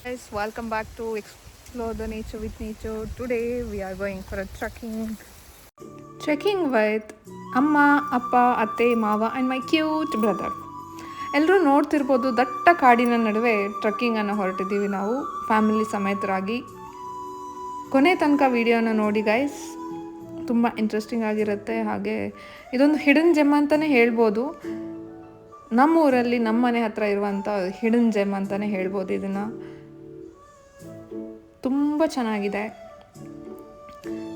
Guys, welcome back to Explore the Nature with Nature. Today we are going for a trekking. Trekking with ಅಮ್ಮ ಅಪ್ಪ ಅತ್ತೆ ಮಾವ and my cute brother. ಎಲ್ಲರೂ ನೋಡ್ತಿರ್ಬೋದು, ದಟ್ಟ ಕಾಡಿನ ನಡುವೆ ಟ್ರೆಕ್ಕಿಂಗನ್ನು ಹೊರಟಿದ್ದೀವಿ ನಾವು ಫ್ಯಾಮಿಲಿ ಸಮೇತರಾಗಿ. ಕೊನೆ ತನಕ ವಿಡಿಯೋನ ನೋಡಿ ಗೈಸ್, ತುಂಬ ಇಂಟ್ರೆಸ್ಟಿಂಗ್ ಆಗಿರುತ್ತೆ. ಹಾಗೆ ಇದೊಂದು ಹಿಡನ್ ಜೆಮ್ ಅಂತಲೇ ಹೇಳ್ಬೋದು. ನಮ್ಮ ಊರಲ್ಲಿ ನಮ್ಮ ಮನೆ ಹತ್ರ ಇರುವಂಥ ಹಿಡನ್ ಜೆಮ್ ಅಂತಲೇ ಹೇಳ್ಬೋದು ಇದನ್ನು. ತುಂಬ ಚೆನ್ನಾಗಿದೆ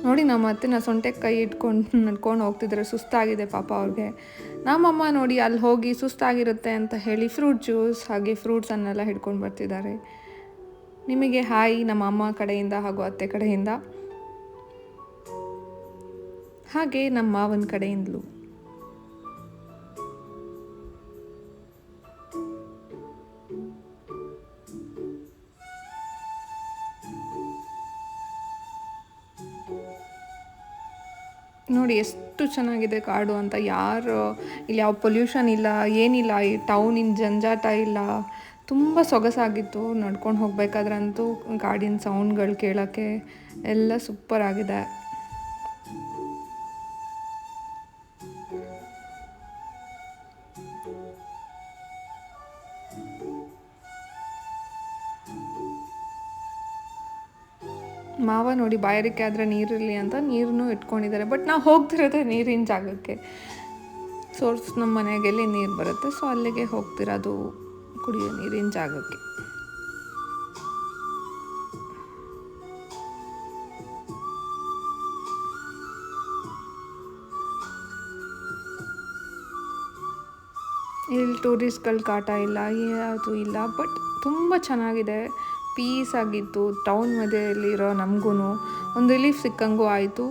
ನೋಡಿ. ನಮ್ಮ ಅತ್ತೆನ ಸೊಂಟೆಗೆ ಕೈ ಇಟ್ಕೊಂಡು ನಡ್ಕೊಂಡು ಹೋಗ್ತಿದ್ದಾರೆ, ಸುಸ್ತಾಗಿದೆ ಪಾಪ ಅವ್ರಿಗೆ. ನಮ್ಮಮ್ಮ ನೋಡಿ ಅಲ್ಲಿ ಹೋಗಿ ಸುಸ್ತಾಗಿರುತ್ತೆ ಅಂತ ಹೇಳಿ ಫ್ರೂಟ್ ಜ್ಯೂಸ್ ಹಾಗೆ ಫ್ರೂಟ್ಸನ್ನೆಲ್ಲ ಹಿಡ್ಕೊಂಡು ಬರ್ತಿದ್ದಾರೆ. ನಿಮಗೆ ಹಾಯ್ ನಮ್ಮ ಅಮ್ಮ ಕಡೆಯಿಂದ ಹಾಗೂ ಅತ್ತೆ ಕಡೆಯಿಂದ, ಹಾಗೆ ನಮ್ಮ ಮಾವನ ಕಡೆಯಿಂದಲೂ. ನೋಡಿ ಎಷ್ಟು ಚೆನ್ನಾಗಿದೆ ಕಾಡು ಅಂತ. ಯಾರು ಇಲ್ಲಿ ಯಾವ ಪೊಲ್ಯೂಷನ್ ಇಲ್ಲ, ಏನಿಲ್ಲ, ಈ ಟೌನಿನ ಜಂಜಾಟ ಇಲ್ಲ. ತುಂಬ ಸೊಗಸಾಗಿತ್ತು ನಡ್ಕೊಂಡು ಹೋಗ್ಬೇಕಾದ್ರಂತೂ. ಗಾಡಿನ ಸೌಂಡ್ಗಳು ಕೇಳೋಕ್ಕೆ ಎಲ್ಲ ಸೂಪರ್ ಆಗಿದೆ. ಮಾವ ನೋಡಿ ಬಾಯಾರಿಕೆ ಆದರೆ ನೀರಿರಲಿ ಅಂತ ನೀರನ್ನು ಇಟ್ಕೊಂಡಿದ್ದಾರೆ. ಬಟ್ ನಾವು ಹೋಗ್ತಿರೋದೇ ನೀರಿನ ಜಾಗಕ್ಕೆ. ಸೋರ್ಸ್ ನಮ್ಮ ಮನೆಗೆಲ್ಲಿ ನೀರು ಬರುತ್ತೆ, ಸೊ ಅಲ್ಲಿಗೆ ಹೋಗ್ತಿರೋದು ಕುಡಿಯೋ ನೀರಿನ ಜಾಗಕ್ಕೆ. ಇಲ್ಲಿ ಟೂರಿಸ್ಟ್ಗಳ ಕಾಟ ಇಲ್ಲ, ಯಾವುದು ಇಲ್ಲ. ಬಟ್ ತುಂಬ ಚೆನ್ನಾಗಿದೆ, ಪೀಸ್ ಆಗಿತ್ತು. ಟೌನ್ ಮಧ್ಯೆಯಲ್ಲಿರೋ ನಮಗೂ ಒಂದು ರಿಲೀಫ್ ಸಿಕ್ಕಂಗೂ ಆಯಿತು.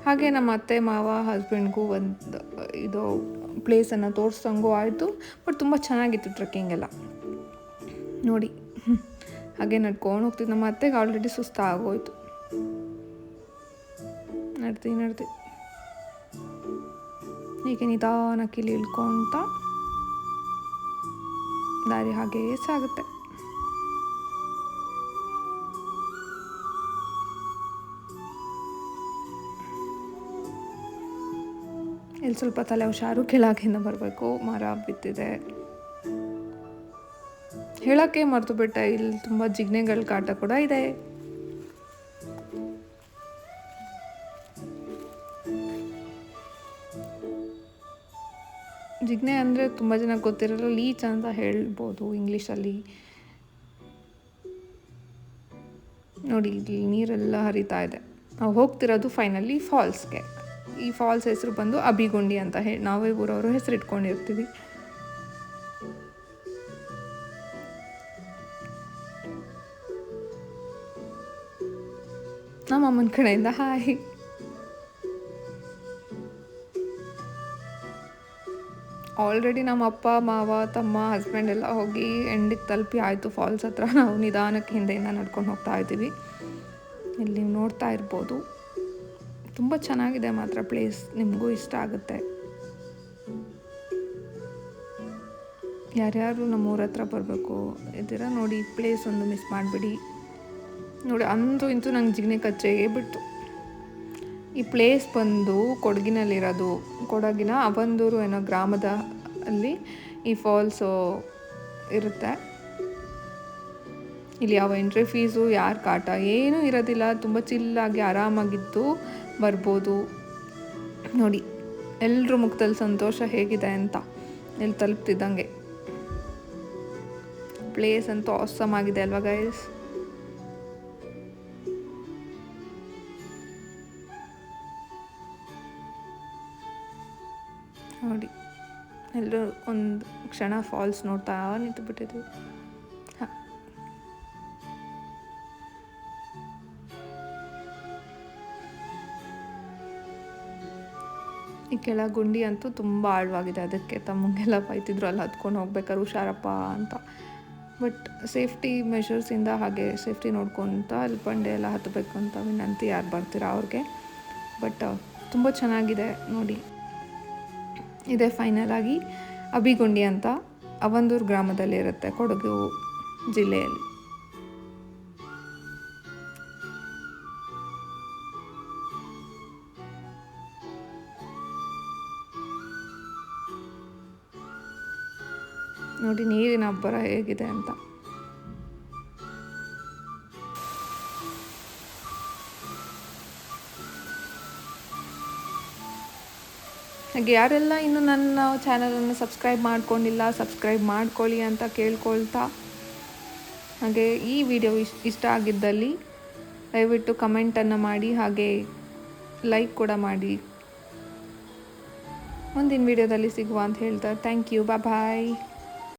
ಹಾಗೆ ನಮ್ಮ ಅತ್ತೆ ಮಾವ ಹಸ್ಬೆಂಡ್ಗೂ ಒಂದು ಇದು ಪ್ಲೇಸನ್ನು ತೋರಿಸ್ದಂಗೂ ಆಯಿತು. ಬಟ್ ತುಂಬ ಚೆನ್ನಾಗಿತ್ತು ಟ್ರೆಕ್ಕಿಂಗ್ ಎಲ್ಲ ನೋಡಿ. ಹಾಗೆ ನಡ್ಕೊಂಡು ಹೋಗ್ತಿದ್ದು. ನಮ್ಮ ಅತ್ತೆಗೆ ಆಲ್ರೆಡಿ ಸುಸ್ತಾಗೋಯ್ತು. ನಡ್ದು ಹೀಗೆ ನಿಧಾನಕ್ಕೆ ಇಲ್ಲಿ ಇಳ್ಕೊತ ದಾರಿ ಹಾಗೇ ಸಾಗುತ್ತೆ. ಇಲ್ಲಿ ಸ್ವಲ್ಪ ತಲೆ ಹುಷಾರು, ಕೆಳಗಿಂದ ಬರಬೇಕು. ಮರ ಬಿದ್ದಿದೆ, ಹೇಳೋಕ್ಕೆ ಮರೆತು ಬಿಟ್ಟೆ. ಇಲ್ಲಿ ತುಂಬ ಜಿಗ್ನೆಗಳ ಕಾಟ ಕೂಡ ಇದೆ. ಜಿಗ್ನೆ ಅಂದರೆ ತುಂಬ ಜನ ಗೊತ್ತಿರಲ್ಲ, ಲೀಚ್ ಅಂತ ಹೇಳ್ಬೋದು ಇಂಗ್ಲೀಷಲ್ಲಿ. ನೋಡಿ ಇಲ್ಲಿ ನೀರೆಲ್ಲ ಹರಿತಾ ಇದೆ. ನಾವು ಹೋಗ್ತಿರೋದು ಫೈನಲಿ ಫಾಲ್ಸ್ಗೆ. ಈ ಫಾಲ್ಸ್ ಹೆಸರು ಬಂದು ಅಬಿಗುಂಡಿ ಅಂತ ಹೇಳಿ ನಾವೇ ಊರವರು ಹೆಸರು ಇಟ್ಕೊಂಡಿರ್ತೀವಿ. ನಮ್ಮ ಅಮ್ಮನ ಕಡೆಯಿಂದ ಹಾಯ್. ಆಲ್ರೆಡಿ ನಮ್ಮ ಅಪ್ಪ ಮಾವ ತಮ್ಮ ಹಸ್ಬೆಂಡ್ ಎಲ್ಲ ಹೋಗಿ ಎಂಡಿಗೆ ತಲುಪಿ ಆಯಿತು ಫಾಲ್ಸ್ ಹತ್ರ. ನಾವು ನಿಧಾನಕ್ಕೆ ಹಿಂದೆಯಿಂದ ನಡ್ಕೊಂಡು ಹೋಗ್ತಾ ಇದ್ದೀವಿ. ಇಲ್ಲಿ ನೀವು ನೋಡ್ತಾ ಇರ್ಬೋದು, ತುಂಬ ಚೆನ್ನಾಗಿದೆ ಮಾತ್ರ ಪ್ಲೇಸ್. ನಿಮಗೂ ಇಷ್ಟ ಆಗುತ್ತೆ. ಯಾರ್ಯಾರು ನಮ್ಮ ಊರ ಹತ್ರ ಬರಬೇಕು ಇದ್ದೀರಾ ನೋಡಿ, ಪ್ಲೇಸ್ ಒಂದು ಮಿಸ್ ಮಾಡಿಬಿಡಿ. ನೋಡಿ ಅಂತೂ ಇಂತೂ ನಂಗೆ ಜಿಗ್ನೆ ಕಚ್ಚೇ ಬಿಡ್ತು. ಈ ಪ್ಲೇಸ್ ಬಂದು ಕೊಡಗಿನಲ್ಲಿರೋದು. ಕೊಡಗಿನ ಅವಂದೂರು ಏನೋ ಗ್ರಾಮದ ಅಲ್ಲಿ ಈ ಫಾಲ್ಸು ಇರುತ್ತೆ. ಇಲ್ಲಿ ಯಾವ ಎಂಟ್ರಿ ಫೀಸು, ಯಾರ ಕಾಟ ಏನೂ ಇರೋದಿಲ್ಲ. ತುಂಬ ಚಿಲ್ಲಾಗಿ ಆರಾಮಾಗಿದ್ದು ಬರ್ಬೋದು. ನೋಡಿ ಎಲ್ಲರೂ ಮುಖದಲ್ಲಿ ಸಂತೋಷ ಹೇಗಿದೆ ಅಂತ. ಇಲ್ಲಿ ತಲುಪ್ತಿದ್ದಂಗೆ ಪ್ಲೇಸ್ ಅಂತೂ ಆಸಮ್ ಆಗಿದೆ ಅಲ್ವಾ ಗೈಸ್. ನೋಡಿ ಎಲ್ಲರೂ ಒಂದು ಕ್ಷಣ ಫಾಲ್ಸ್ ನೋಡ್ತಾ ನಿಂತು ಬಿಟ್ಟಿದ್ವಿ. ಹಾಂ, ಈ ಕೆಳ ಗುಂಡಿ ಅಂತೂ ತುಂಬ ಆಳವಾಗಿದೆ. ಅದಕ್ಕೆ ತಮ್ಮಂಗೆಲ್ಲ ಬೈತಿದ್ರು ಅಲ್ಲಿ ಹತ್ಕೊಂಡು ಹೋಗ್ಬೇಕಾದ್ರೆ ಹುಷಾರಪ್ಪ ಅಂತ. ಬಟ್ ಸೇಫ್ಟಿ ಮೆಷರ್ಸಿಂದ ಹಾಗೆ ಸೇಫ್ಟಿ ನೋಡ್ಕೊತ ಅಲ್ಲಿ ಬಂಡೆ ಎಲ್ಲ ಹತ್ತಬೇಕು ಅಂತ ವಿನಂತಿ, ಯಾರು ಬರ್ತೀರಾ ಅವ್ರಿಗೆ. ಬಟ್ ತುಂಬ ಚೆನ್ನಾಗಿದೆ ನೋಡಿ. ಇದೇ ಫೈನಲ್ ಆಗಿ ಅಬಿಗುಂಡಿ ಅಂತ ಅವಂದೂರು ಗ್ರಾಮದಲ್ಲಿ ಇರುತ್ತೆ, ಕೊಡಗು ಜಿಲ್ಲೆಯಲ್ಲಿ. ನೋಡಿ ನೀರಿನ ಅಬ್ಬರ ಹೇಗಿದೆ ಅಂತ. ಹಾಗೆ ಯಾರೆಲ್ಲ ಇನ್ನೂ ನನ್ನ ಚಾನಲನ್ನು ಸಬ್ಸ್ಕ್ರೈಬ್ ಮಾಡ್ಕೊಂಡಿಲ್ಲ ಸಬ್ಸ್ಕ್ರೈಬ್ ಮಾಡ್ಕೊಳ್ಳಿ ಅಂತ ಕೇಳ್ಕೊಳ್ತಾ, ಹಾಗೆ ಈ ವಿಡಿಯೋ ಇಷ್ಟ ಆಗಿದ್ದಲ್ಲಿ ದಯವಿಟ್ಟು ಕಮೆಂಟನ್ನು ಮಾಡಿ, ಹಾಗೆ ಲೈಕ್ ಕೂಡ ಮಾಡಿ. ಮುಂದಿನ ವಿಡಿಯೋದಲ್ಲಿ ಸಿಗುವ ಅಂತ ಹೇಳ್ತಾ ಥ್ಯಾಂಕ್ ಯು, ಬಾಯ್.